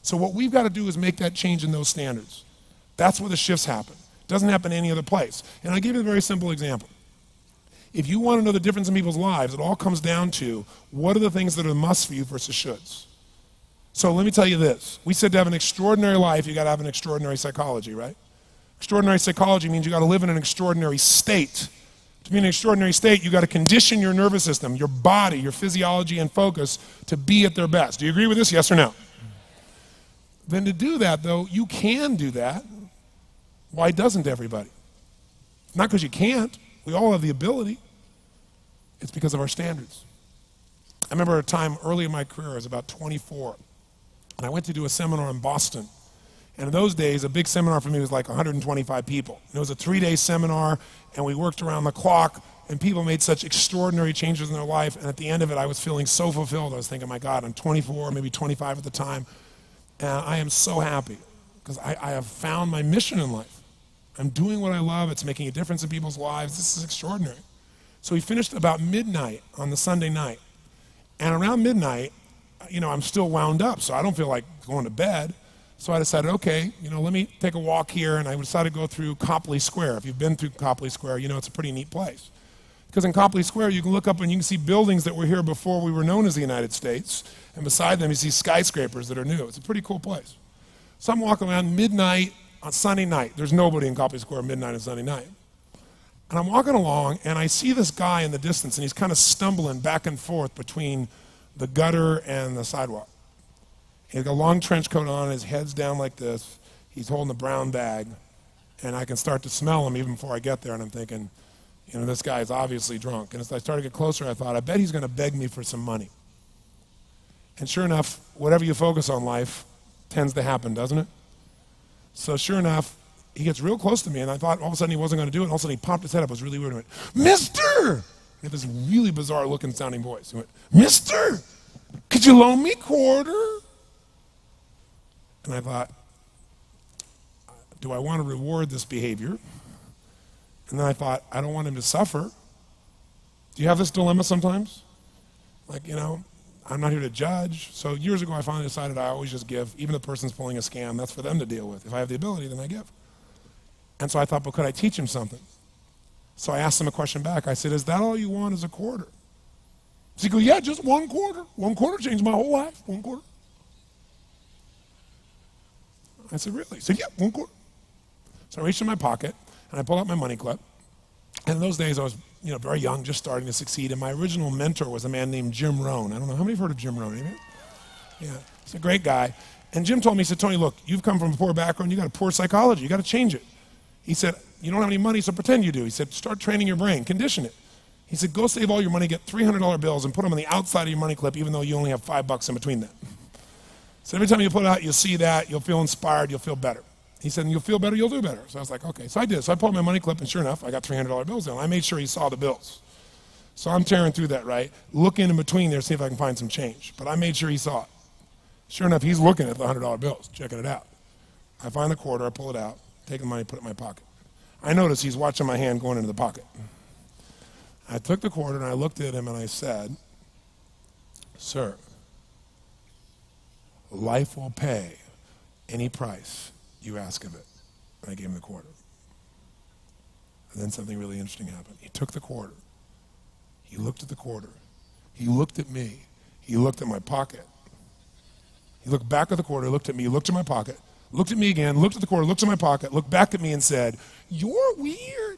So what we've got to do is make that change in those standards. That's where the shifts happen. It doesn't happen any other place. And I'll give you a very simple example. If you want to know the difference in people's lives, it all comes down to what are the things that are musts for you versus shoulds. So let me tell you this. We said to have an extraordinary life, you got to have an extraordinary psychology, right? Extraordinary psychology means you got to live in an extraordinary state. To be in an extraordinary state, you got to condition your nervous system, your body, your physiology and focus to be at their best. Do you agree with this? Yes or no? Then to do that, though, you can do that. Why doesn't everybody? Not because you can't. We all have the ability. It's because of our standards. I remember a time early in my career, I was about 24, and I went to do a seminar in Boston. And in those days, a big seminar for me was like 125 people. And it was a 3-day seminar, and we worked around the clock, and people made such extraordinary changes in their life. And at the end of it, I was feeling so fulfilled. I was thinking, my God, I'm 24, maybe 25 at the time, and I am so happy because I have found my mission in life. I'm doing what I love. It's making a difference in people's lives. This is extraordinary. So we finished about midnight on the Sunday night. And around midnight, I'm still wound up, so I don't feel like going to bed. So I decided, okay, let me take a walk here, and I decided to go through Copley Square. If you've been through Copley Square, it's a pretty neat place. Because in Copley Square, you can look up and you can see buildings that were here before we were known as the United States, and beside them you see skyscrapers that are new. It's a pretty cool place. So I'm walking around midnight on Sunday night. There's nobody in Copley Square midnight on Sunday night. And I'm walking along, and I see this guy in the distance, and he's kind of stumbling back and forth between the gutter and the sidewalk. He's got a long trench coat on, his head's down like this. He's holding a brown bag, and I can start to smell him even before I get there, and I'm thinking, this guy is obviously drunk. And as I started to get closer, I thought, I bet he's going to beg me for some money. And sure enough, whatever you focus on life tends to happen, doesn't it? So sure enough, he gets real close to me, and I thought all of a sudden he wasn't going to do it, and all of a sudden he popped his head up. It was really weird. He went, "Mister!" He had this really bizarre looking sounding voice. He went, "Mister, could you loan me a quarter?" And I thought, do I want to reward this behavior? And then I thought, I don't want him to suffer. Do you have this dilemma sometimes? Like, I'm not here to judge. So years ago, I finally decided I always just give. Even if the person's pulling a scam, that's for them to deal with. If I have the ability, then I give. And so I thought, but could I teach him something? So I asked him a question back. I said, is that all you want is a quarter? So he goes, yeah, just one quarter. One quarter changed my whole life. One quarter. I said, really? He said, yeah, one quarter. So I reached in my pocket, and I pulled out my money clip. And in those days, I was very young, just starting to succeed. And my original mentor was a man named Jim Rohn. I don't know, how many have heard of Jim Rohn? Anybody? Yeah, he's a great guy. And Jim told me, he said, Tony, look, you've come from a poor background. You got a poor psychology. You got to change it. He said, you don't have any money, so pretend you do. He said, start training your brain, condition it. He said, go save all your money, get $300 bills, and put them on the outside of your money clip, even though you only have $5 in between them. So every time you put it out, you'll see that, you'll feel inspired, you'll feel better. He said, and you'll feel better, you'll do better. So I was like, okay. So I did. So I pulled my money clip, and sure enough, I got $300 bills in. I made sure he saw the bills. So I'm tearing through that, right? Looking in between there, see if I can find some change. But I made sure he saw it. Sure enough, he's looking at the $100 bills, checking it out. I find the quarter, I pull it out, take the money, put it in my pocket. I notice he's watching my hand going into the pocket. I took the quarter, and I looked at him, and I said, sir, life will pay any price you ask of it. And I gave him the quarter. And then something really interesting happened. He took the quarter. He looked at the quarter. He looked at me. He looked at my pocket. He looked back at the quarter, looked at me, looked at my pocket, looked at me again, looked at the quarter, looked at my pocket, looked back at me and said, you're weird.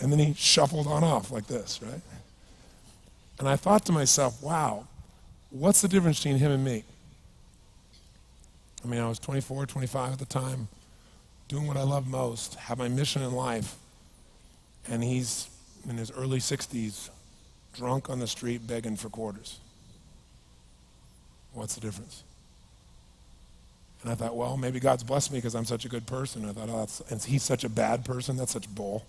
And then he shuffled on off like this, right? And I thought to myself, wow, what's the difference between him and me? I mean, I was 24, 25 at the time, doing what I love most, have my mission in life, and he's in his early 60s, drunk on the street begging for quarters. What's the difference? And I thought, well, maybe God's blessed me because I'm such a good person. I thought, oh, and he's such a bad person, that's such bull.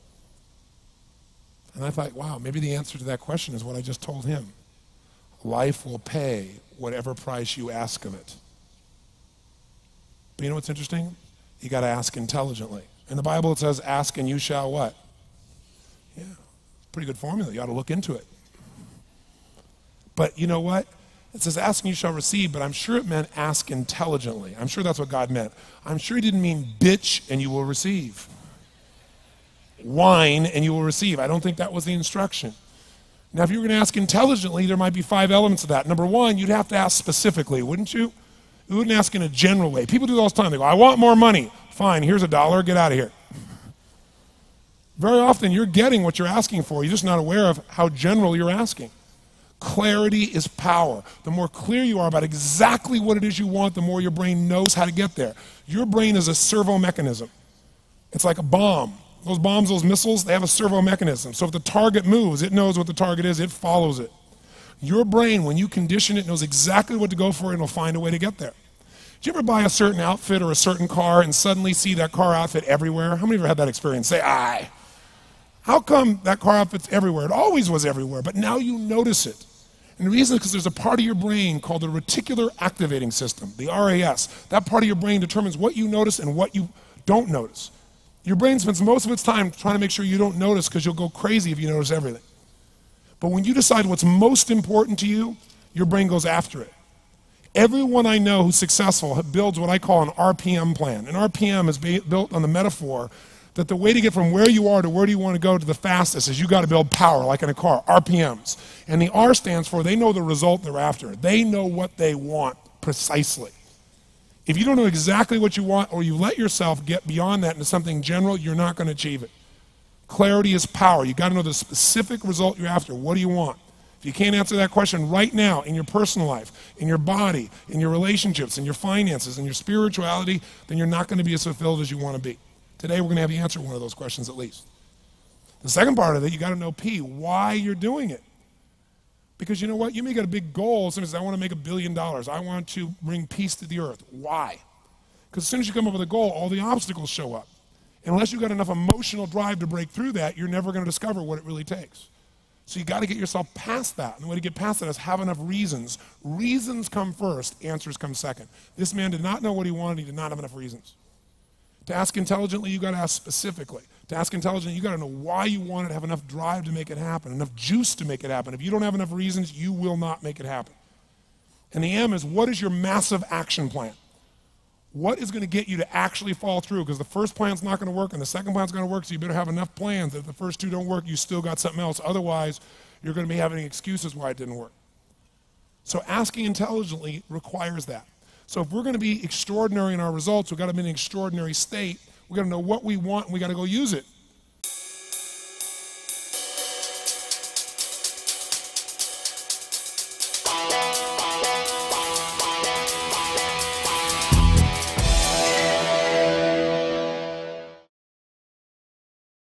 And I thought, wow, maybe the answer to that question is what I just told him. Life will pay whatever price you ask of it. But you know what's interesting? You got to ask intelligently. In the Bible it says, ask and you shall what? Yeah, pretty good formula. You ought to look into it. But you know what? It says, ask and you shall receive, but I'm sure it meant ask intelligently. I'm sure that's what God meant. I'm sure he didn't mean bitch and you will receive. Whine and you will receive. I don't think that was the instruction. Now, if you were going to ask intelligently, there might be 5 elements of that. Number one, you'd have to ask specifically, wouldn't you? You wouldn't ask in a general way. People do that all the time. They go, I want more money. Fine, here's $1, get out of here. Very often, you're getting what you're asking for. You're just not aware of how general you're asking. Clarity is power. The more clear you are about exactly what it is you want, the more your brain knows how to get there. Your brain is a servo mechanism. It's like a bomb. Those bombs, those missiles, they have a servo mechanism. So if the target moves, it knows what the target is, it follows it. Your brain, when you condition it, knows exactly what to go for and it'll find a way to get there. Did you ever buy a certain outfit or a certain car and suddenly see that car outfit everywhere? How many of you have had that experience? Say, aye. How come that car outfit's everywhere? It always was everywhere, but now you notice it. And the reason is because there's a part of your brain called the reticular activating system, the RAS. That part of your brain determines what you notice and what you don't notice. Your brain spends most of its time trying to make sure you don't notice because you'll go crazy if you notice everything. But when you decide what's most important to you, your brain goes after it. Everyone I know who's successful builds what I call an RPM plan. An RPM is built on the metaphor that the way to get from where you are to where do you want to go to the fastest is you got to build power, like in a car, RPMs. And the R stands for they know the result they're after. They know what they want precisely. If you don't know exactly what you want or you let yourself get beyond that into something general, you're not going to achieve it. Clarity is power. You got to know the specific result you're after. What do you want? If you can't answer that question right now in your personal life, in your body, in your relationships, in your finances, in your spirituality, then you're not going to be as fulfilled as you want to be. Today we're going to have you answer one of those questions at least. The second part of it, you got to know P, why you're doing it. Because you know what? You may get a big goal. Somebody says, I want to make $1 billion. I want to bring peace to the earth. Why? Because as soon as you come up with a goal, all the obstacles show up. And unless you've got enough emotional drive to break through that, you're never going to discover what it really takes. So you got to get yourself past that. And the way to get past that is have enough reasons. Reasons come first, answers come second. This man did not know what he wanted. He did not have enough reasons. To ask intelligently, you got to ask specifically. To ask intelligently, you got to know why you want it, have enough drive to make it happen, enough juice to make it happen. If you don't have enough reasons, you will not make it happen. And the M is, what is your massive action plan? What is going to get you to actually fall through? Because the first plan's not going to work and the second plan's going to work, so you better have enough plans that if the first two don't work, you still got something else. Otherwise, you're going to be having excuses why it didn't work. So asking intelligently requires that. So if we're going to be extraordinary in our results, we've got to be in an extraordinary state. We've got to know what we want and we've got to go use it.